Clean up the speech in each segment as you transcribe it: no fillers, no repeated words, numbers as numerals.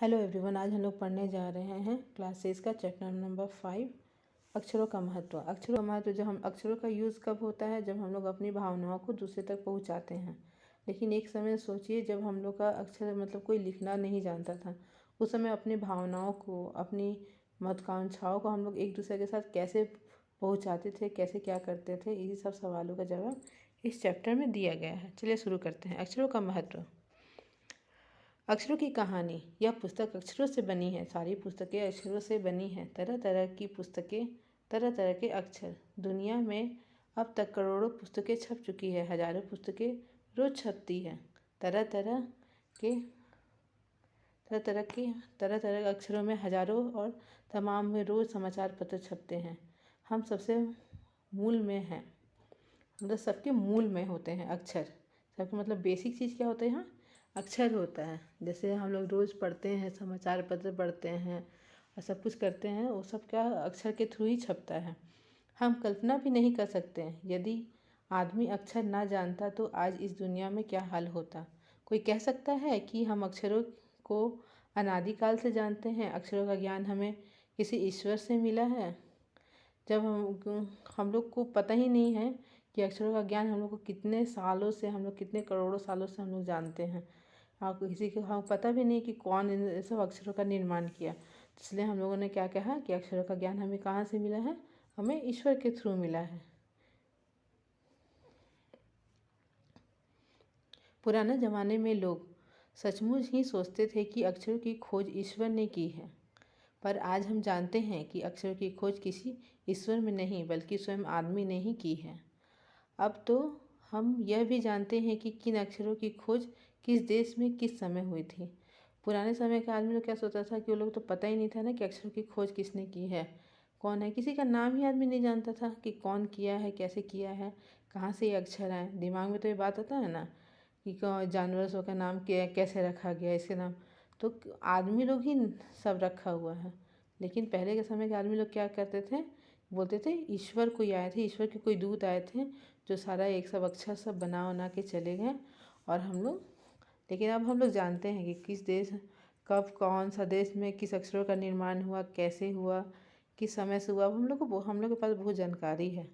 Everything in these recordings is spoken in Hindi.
हेलो एवरीवन, आज हम लोग पढ़ने जा रहे हैं क्लास 6 का चैप्टर नंबर 5 अक्षरों का महत्व। अक्षरों का महत्व, जब हम अक्षरों का यूज़ कब होता है, जब हम लोग अपनी भावनाओं को दूसरे तक पहुंचाते हैं। लेकिन एक समय सोचिए, जब हम लोग का अक्षर मतलब कोई लिखना नहीं जानता था, उस समय अपनी भावनाओं को, अपनी महत्वाकांक्षाओं को हम लोग एक दूसरे के साथ कैसे पहुँचाते थे, कैसे क्या करते थे, इसी सब सवालों का जवाब इस चैप्टर में दिया गया है। चलिए शुरू करते हैं। अक्षरों का महत्व। अक्षरों की कहानी। यह पुस्तक अक्षरों से बनी है। सारी पुस्तकें अक्षरों से बनी हैं। तरह तरह की पुस्तकें, तरह तरह के अक्षर। दुनिया में अब तक करोड़ों पुस्तकें छप चुकी है। हजारों पुस्तकें रोज छपती है। तरह तरह के तरह तरह के अक्षरों में हजारों और तमाम में रोज समाचार पत्र छपते हैं। हम सबसे मूल में हैं, मतलब सबके मूल में होते हैं अक्षर। सबके मतलब बेसिक चीज़ क्या होता है यहाँ? अक्षर होता है। जैसे हम लोग रोज़ पढ़ते हैं, समाचार पत्र पढ़ते हैं और सब कुछ करते हैं, वो सब क्या अक्षर के थ्रू ही छपता है। हम कल्पना भी नहीं कर सकते हैं, यदि आदमी अक्षर ना जानता तो आज इस दुनिया में क्या हाल होता। कोई कह सकता है कि हम अक्षरों को अनादिकाल से जानते हैं। अक्षरों का ज्ञान हमें किसी ईश्वर से मिला है। जब हम लोग को पता ही नहीं है कि अक्षरों का ज्ञान हम लोग को कितने सालों से, हम लोग कितने करोड़ों सालों से हम लोग जानते हैं। आपको किसी को हम पता भी नहीं कि कौन इन सब अक्षरों का निर्माण किया। इसलिए हम लोगों ने क्या कहा कि अक्षरों का ज्ञान हमें कहाँ से मिला है? हमें ईश्वर के थ्रू मिला है। पुराने ज़माने में लोग सचमुच ही सोचते थे कि अक्षरों की खोज ईश्वर ने की है, पर आज हम जानते हैं कि अक्षरों की खोज किसी ईश्वर में नहीं, बल्कि स्वयं आदमी ने ही की है। अब तो हम यह भी जानते हैं कि किन अक्षरों की खोज किस देश में किस समय हुई थी। पुराने समय के आदमी लोग क्या सोचता था कि वो लोग तो पता ही नहीं था ना कि अक्षरों की खोज किसने की है, कौन है। किसी का नाम ही आदमी नहीं जानता था कि कौन किया है, कैसे किया है, कहाँ से ये अक्षर आए। दिमाग में तो ये बात आता है ना कि जानवरों का नाम क्या, कैसे रखा गया, इसके नाम तो आदमी लोग ही सब रखा हुआ है। लेकिन पहले के समय के आदमी लोग क्या करते थे? बोलते थे ईश्वर कोई आए थे, ईश्वर के कोई दूत आए थे जो सारा एक सब अक्षर सब बना के चले गए। और हम लोग, लेकिन अब हम लोग जानते हैं कि किस देश, कब, कौन सा देश में किस अक्षरों का निर्माण हुआ, कैसे हुआ, किस समय से हुआ। अब हम लोग के पास बहुत जानकारी है।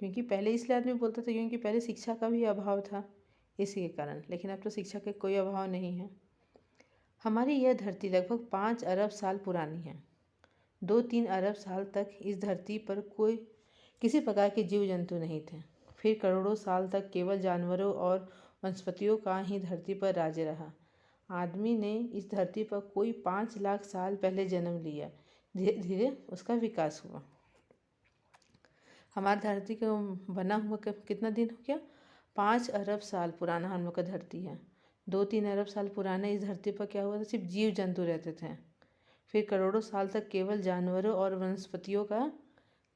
क्योंकि पहले इसलिए आदमी बोलते थे क्योंकि पहले शिक्षा का भी अभाव था, इसी के कारण। लेकिन अब तो शिक्षा का कोई अभाव नहीं है। हमारी यह धरती लगभग 5 अरब साल पुरानी है। 2-3 अरब साल तक इस धरती पर कोई किसी प्रकार के जीव जंतु नहीं थे। फिर करोड़ों साल तक केवल जानवरों और वनस्पतियों का ही धरती पर राज्य रहा। आदमी ने इस धरती पर कोई 5 लाख साल पहले जन्म लिया। धीरे धीरे उसका विकास हुआ। हमारी धरती को बना हुआ कितना दिन हो गया? 5 अरब साल पुराना हम लोग का धरती है। 2-3 अरब साल पुराने इस धरती पर क्या हुआ था? सिर्फ जीव जंतु रहते थे। फिर करोड़ों साल तक केवल जानवरों और वनस्पतियों का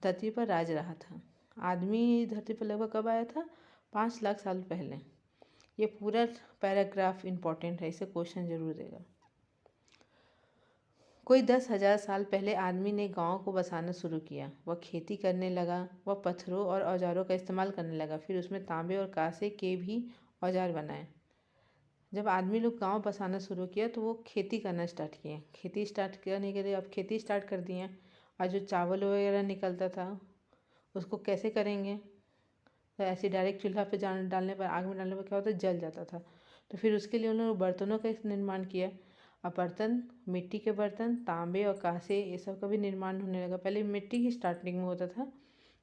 धरती पर राज रहा था। आदमी धरती पर लगभग कब आया था? 5 लाख साल पहले। ये पूरा पैराग्राफ इम्पोर्टेंट है, इसे क्वेश्चन जरूर देगा। कोई 10,000 साल पहले आदमी ने गांव को बसाना शुरू किया। वह खेती करने लगा। वह पत्थरों और औजारों का इस्तेमाल करने लगा। फिर उसमें तांबे और कांसे के भी औजार बनाए। जब आदमी लोग गांव बसाना शुरू किया तो वो खेती करना स्टार्ट किए। खेती स्टार्ट करने के लिए अब खेती स्टार्ट कर दिए। और जो चावल वगैरह निकलता था उसको कैसे करेंगे? तो ऐसे डायरेक्ट चूल्हा पे डालने पर, आग में डालने पर क्या होता है? जल जाता था। तो फिर उसके लिए उन्होंने बर्तनों का निर्माण किया। अब बर्तन, मिट्टी के बर्तन, तांबे और कांसे, ये सब का भी निर्माण होने लगा। पहले मिट्टी की स्टार्टिंग में होता था,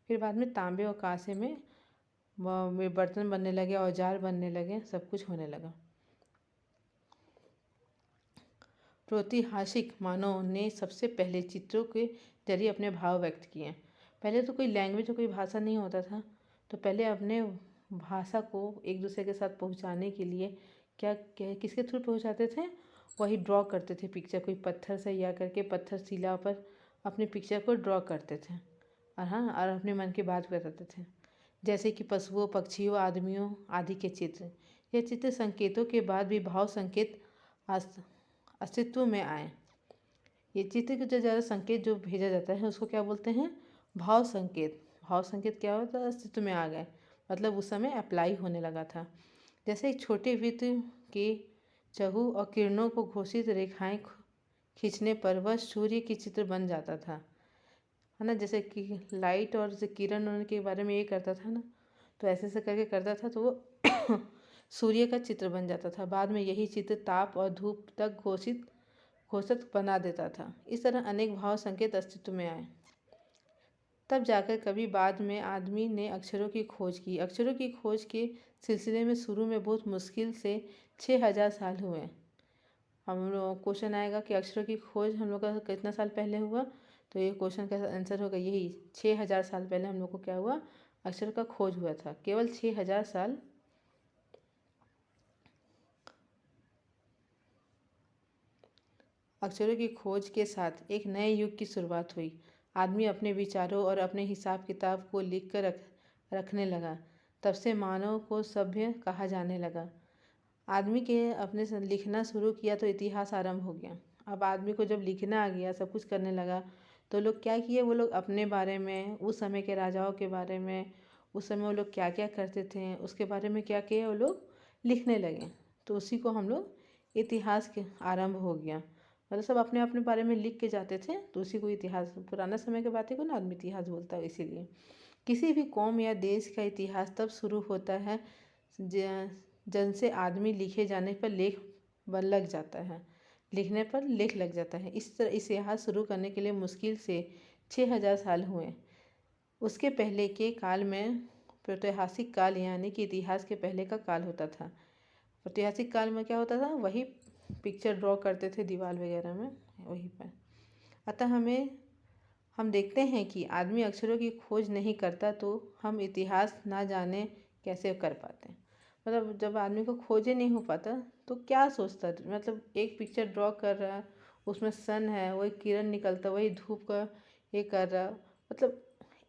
फिर बाद में तांबे और कांसे में बर्तन बनने लगे, औजार बनने लगे, सब कुछ होने लगा। प्रातिहासिक मानव ने सबसे पहले चित्रों के जरिए अपने भाव व्यक्त किए। पहले तो कोई लैंग्वेज, कोई भाषा नहीं होता था, तो पहले अपने भाषा को एक दूसरे के साथ पहुंचाने के लिए क्या किसके थ्रू पहुंचाते थे? वही ड्रॉ करते थे पिक्चर। कोई पत्थर से या करके पत्थर शिला पर अपने पिक्चर को ड्रॉ करते थे और हाँ, और अपने मन की बात बताते थे। जैसे कि पशुओं, पक्षियों, आदमियों आदि के चित्र। यह चित्र संकेतों के बाद भी भाव संकेत अस्तित्व में आए। ये चित्र के जो ज़्यादा संकेत जो भेजा जाता है उसको क्या बोलते हैं? भाव संकेत। भाव संकेत क्या होता है? अस्तित्व में आ गए, मतलब उस समय अप्लाई होने लगा था। जैसे एक छोटे वृत्त के चहु और किरणों को घोषित रेखाएं खींचने पर वह सूर्य की चित्र बन जाता था, है ना। जैसे कि लाइट और जैसे किरण उनके बारे में ये करता था ना, तो ऐसे ऐसे करके करता था तो वो सूर्य का चित्र बन जाता था। बाद में यही चित्र ताप और धूप तक घोषित बना देता था। इस तरह अनेक भाव संकेत अस्तित्व में आए। तब जाकर कभी बाद में आदमी ने अक्षरों की खोज की। अक्षरों की खोज के सिलसिले में शुरू में बहुत मुश्किल से 6000 साल हुए। हम लोग क्वेश्चन आएगा कि अक्षरों की खोज हम लोग का कितना साल पहले हुआ, तो ये क्वेश्चन का आंसर होगा यही 6000 साल पहले हम लोग को क्या हुआ, अक्षर का खोज हुआ था। केवल 6000 साल अक्षरों की खोज के साथ एक नए युग की शुरुआत हुई। आदमी अपने विचारों और अपने हिसाब किताब को लिख कर रखने लगा। तब से मानव को सभ्य कहा जाने लगा। आदमी के अपने से लिखना शुरू किया तो इतिहास आरंभ हो गया। अब आदमी को जब लिखना आ गया, सब कुछ करने लगा, तो लोग क्या किए, वो लोग अपने बारे में, उस समय के राजाओं के बारे में, उस समय वो लोग क्या क्या करते थे, उसके बारे में क्या किए, वो लोग लिखने लगे। तो उसी को हम लोग इतिहास के आरंभ हो गया। मतलब सब अपने अपने बारे में लिख के जाते थे, तो उसी को इतिहास, पुराना समय की बातें को ना आदमी इतिहास बोलता है। इसीलिए किसी भी कौम या देश का इतिहास तब शुरू होता है जन से आदमी लिखे जाने पर लेख बन लग जाता है, लिखने पर लेख लग जाता है। इस तरह इस इतिहास शुरू करने के लिए मुश्किल से 6000 साल हुए। उसके पहले के काल में प्रातोहासिक काल यानी कि इतिहास के पहले का काल होता था। प्रातोहासिक काल में क्या होता था, वही पिक्चर ड्रॉ करते थे दीवार वगैरह में, वहीं पर। अतः हम देखते हैं कि आदमी अक्षरों की खोज नहीं करता तो हम इतिहास ना जाने कैसे कर पाते। मतलब जब आदमी को खोजे नहीं हो पाता तो क्या सोचता, मतलब एक पिक्चर ड्रॉ कर रहा, उसमें सन है, वही किरण निकलता, वही धूप का ये कर रहा, मतलब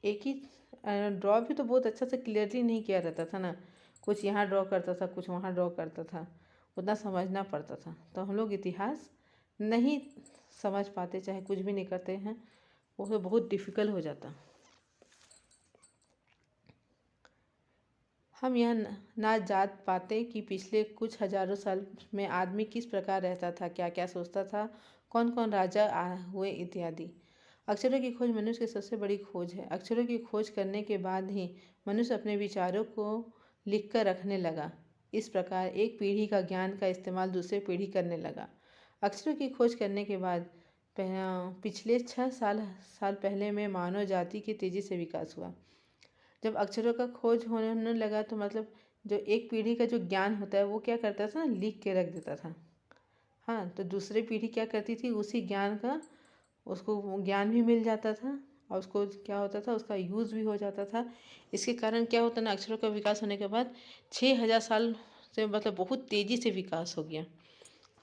एक ही ड्रॉ भी तो बहुत अच्छा से क्लियरली नहीं किया रहता था ना, कुछ यहाँ ड्रॉ करता था, कुछ वहाँ ड्रॉ करता था, उतना समझना पड़ता था। तो हम लोग इतिहास नहीं समझ पाते, चाहे कुछ भी नहीं करते हैं, वो तो बहुत डिफ़िकल्ट हो जाता। हम यह ना जान पाते कि पिछले कुछ हजारों साल में आदमी किस प्रकार रहता था, क्या क्या सोचता था, कौन कौन राजा हुए इत्यादि। अक्षरों की खोज मनुष्य की सबसे बड़ी खोज है। अक्षरों की खोज करने के बाद ही मनुष्य अपने विचारों को लिख कर रखने लगा। इस प्रकार एक पीढ़ी का ज्ञान का इस्तेमाल दूसरे पीढ़ी करने लगा। अक्षरों की खोज करने के बाद पिछले 6 साल पहले में मानव जाति की तेज़ी से विकास हुआ। जब अक्षरों का खोज होने लगा तो मतलब जो एक पीढ़ी का जो ज्ञान होता है वो क्या करता था, लिख के रख देता था। हाँ, तो दूसरी पीढ़ी क्या करती थी, उसी ज्ञान का उसको ज्ञान भी मिल जाता था और उसको क्या होता था, उसका यूज़ भी हो जाता था। इसके कारण क्या होता ना, अक्षरों का विकास होने के बाद 6000 साल से मतलब बहुत तेज़ी से विकास हो गया,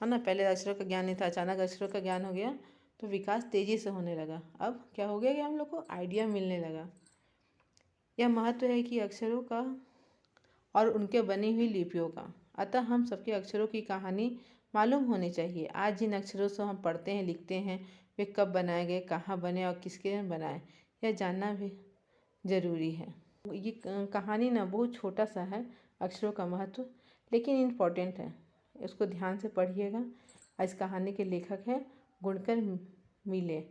है ना। पहले अक्षरों का ज्ञान नहीं था, अचानक अक्षरों का ज्ञान हो गया तो विकास तेज़ी से होने लगा। अब क्या हो गया कि हम लोग को आइडिया मिलने लगा। यह महत्व है कि अक्षरों का और उनके बनी हुई लिपियों का। अतः हम सबके अक्षरों की कहानी मालूम होनी चाहिए। आज जिन अक्षरों से हम पढ़ते हैं, लिखते हैं, वे कब बनाए गए, कहाँ बने और किसके बनाए, यह जानना भी ज़रूरी है। ये कहानी ना बहुत छोटा सा है, अक्षरों का महत्व, लेकिन इम्पॉर्टेंट है। इसको ध्यान से पढ़िएगा। इस कहानी के लेखक हैं गुणकर मिले।